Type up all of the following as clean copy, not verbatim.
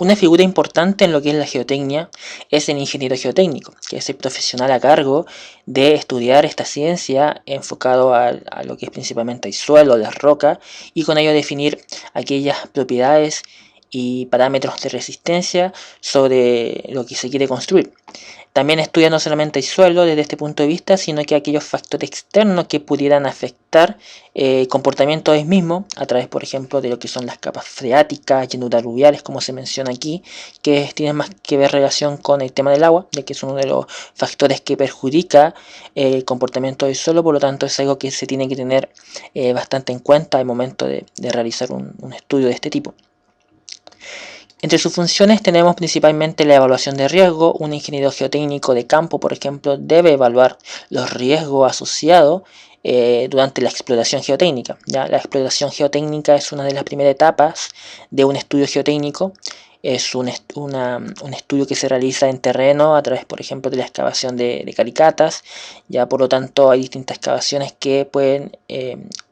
Una figura importante en lo que es la geotecnia es el ingeniero geotécnico, que es el profesional a cargo de estudiar esta ciencia enfocado a lo que es principalmente el suelo, las rocas, y con ello definir aquellas propiedades y parámetros de resistencia sobre lo que se quiere construir. También estudia no solamente el suelo desde este punto de vista, sino que aquellos factores externos que pudieran afectar el comportamiento del mismo, a través, por ejemplo, de lo que son las capas freáticas, llanuras aluviales, como se menciona aquí, que tienen más que ver relación con el tema del agua, ya que es uno de los factores que perjudica el comportamiento del suelo, por lo tanto es algo que se tiene que tener bastante en cuenta al momento de realizar un estudio de este tipo. Entre sus funciones tenemos principalmente la evaluación de riesgo. Un ingeniero geotécnico de campo, por ejemplo, debe evaluar los riesgos asociados durante la exploración geotécnica. ¿Ya? La exploración geotécnica es una de las primeras etapas de un estudio geotécnico. Es un estudio que se realiza en terreno a través, por ejemplo, de la excavación de calicatas. Ya por lo tanto hay distintas excavaciones que pueden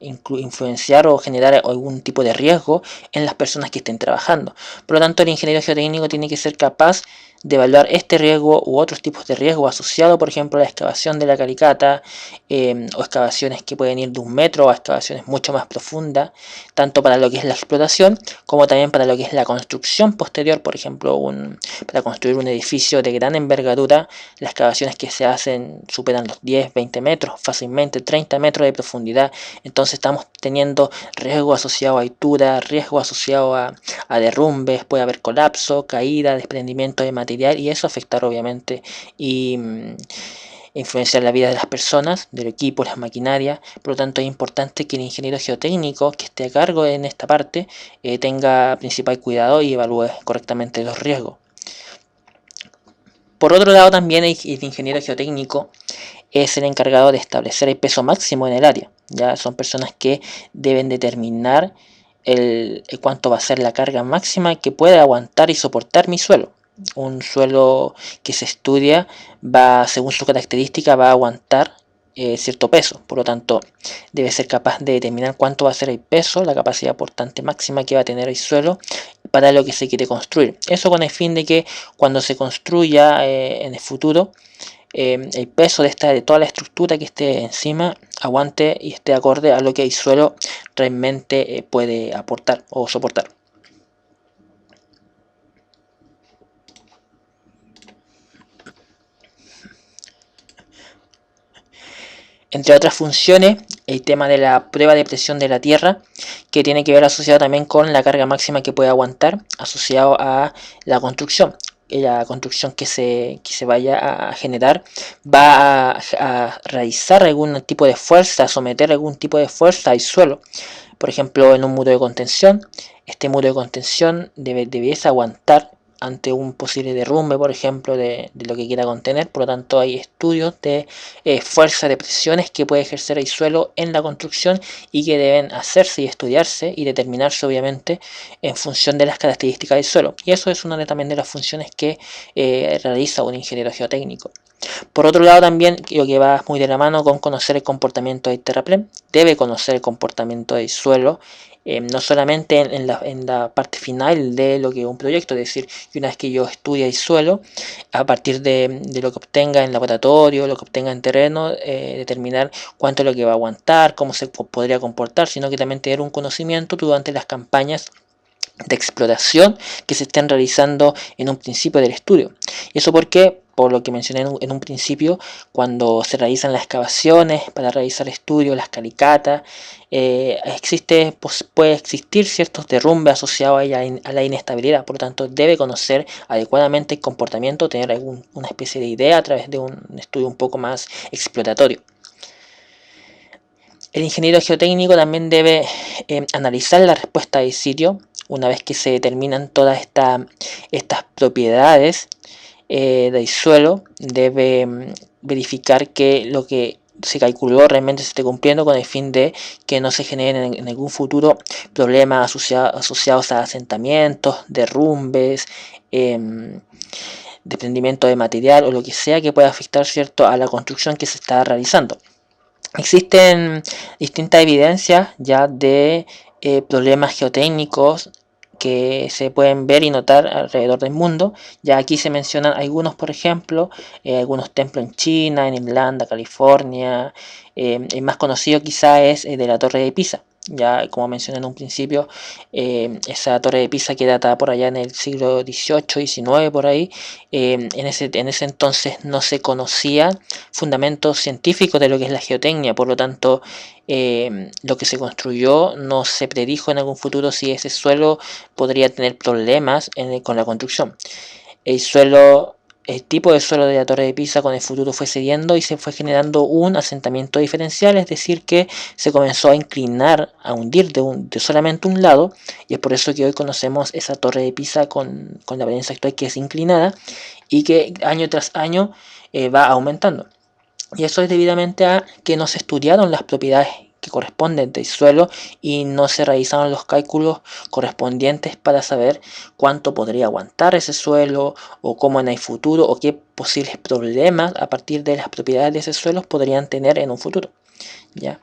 influenciar o generar algún tipo de riesgo en las personas que estén trabajando. Por lo tanto, el ingeniero geotécnico tiene que ser capaz de evaluar este riesgo u otros tipos de riesgo asociado, por ejemplo, a la excavación de la calicata, o excavaciones que pueden ir de 1 metro a excavaciones mucho más profundas, tanto para lo que es la explotación como también para lo que es la construcción posterior. Por ejemplo, para construir un edificio de gran envergadura, las excavaciones que se hacen superan los 10, 20 metros, fácilmente 30 metros de profundidad. Entonces estamos teniendo riesgo asociado a altura, riesgo asociado a derrumbes, puede haber colapso, caída, desprendimiento de material, y eso afectar obviamente y influenciar la vida de las personas, del equipo, las maquinarias. Por lo tanto, es importante que el ingeniero geotécnico que esté a cargo en esta parte tenga principal cuidado y evalúe correctamente los riesgos. Por otro lado, también el ingeniero geotécnico es el encargado de establecer el peso máximo en el área. Ya son personas que deben determinar cuánto va a ser la carga máxima que puede aguantar y soportar mi suelo. Un suelo que se estudia según su característica, va a aguantar cierto peso. Por lo tanto, debe ser capaz de determinar cuánto va a ser el peso, la capacidad portante máxima que va a tener el suelo para lo que se quiere construir. Eso con el fin de que cuando se construya en el futuro, el peso de toda la estructura que esté encima aguante y esté acorde a lo que el suelo realmente puede aportar o soportar. Entre otras funciones, el tema de la prueba de presión de la tierra, que tiene que ver asociado también con la carga máxima que puede aguantar, asociado a la construcción. La construcción que se vaya a generar va a realizar algún tipo de fuerza, a someter algún tipo de fuerza al suelo. Por ejemplo, en un muro de contención, este muro de contención debiese aguantar ante un posible derrumbe, por ejemplo, de lo que quiera contener. Por lo tanto, hay estudios de fuerza de presiones que puede ejercer el suelo en la construcción y que deben hacerse y estudiarse y determinarse, obviamente, en función de las características del suelo. Y eso es una también de las funciones que realiza un ingeniero geotécnico. Por otro lado, también lo que va muy de la mano con conocer el comportamiento del terraplén, debe conocer el comportamiento del suelo, no solamente en la parte final de lo que es un proyecto, es decir, que una vez que yo estudie el suelo, a partir de lo que obtenga en laboratorio, lo que obtenga en terreno, determinar cuánto es lo que va a aguantar, cómo se podría comportar, sino que también tener un conocimiento durante las campañas de exploración que se estén realizando en un principio del estudio. ¿Y eso por qué? Por lo que mencioné en un principio, cuando se realizan las excavaciones para realizar estudios, las calicatas, puede existir ciertos derrumbes asociados a la inestabilidad. Por lo tanto, debe conocer adecuadamente el comportamiento, tener una especie de idea a través de un estudio un poco más exploratorio. El ingeniero geotécnico también debe analizar la respuesta del sitio. Una vez que se determinan todas estas propiedades del suelo, debe verificar que lo que se calculó realmente se esté cumpliendo, con el fin de que no se generen en algún futuro problemas asociados a asentamientos, derrumbes, desprendimiento de material o lo que sea que pueda afectar, ¿cierto?, a la construcción que se está realizando. Existen distintas evidencias ya de problemas geotécnicos que se pueden ver y notar alrededor del mundo. Ya aquí se mencionan algunos, por ejemplo, algunos templos en China, en Irlanda, California. El más conocido quizá es de la Torre de Pisa. Ya como mencioné en un principio, esa torre de Pisa que data por allá en el siglo XVIII, XIX, por ahí. En ese entonces no se conocía fundamentos científicos de lo que es la geotecnia, por lo tanto lo que se construyó no se predijo en algún futuro si ese suelo podría tener problemas con la construcción. El suelo, el tipo de suelo de la Torre de Pisa con el futuro fue cediendo y se fue generando un asentamiento diferencial, es decir, que se comenzó a inclinar, a hundir de solamente un lado, y es por eso que hoy conocemos esa Torre de Pisa con la apariencia actual, que es inclinada y que año tras año va aumentando. Y eso es debidamente a que no se estudiaron las propiedades que corresponden del suelo y no se realizaron los cálculos correspondientes para saber cuánto podría aguantar ese suelo, o cómo en el futuro, o qué posibles problemas a partir de las propiedades de ese suelo podrían tener en un futuro. ¿Ya?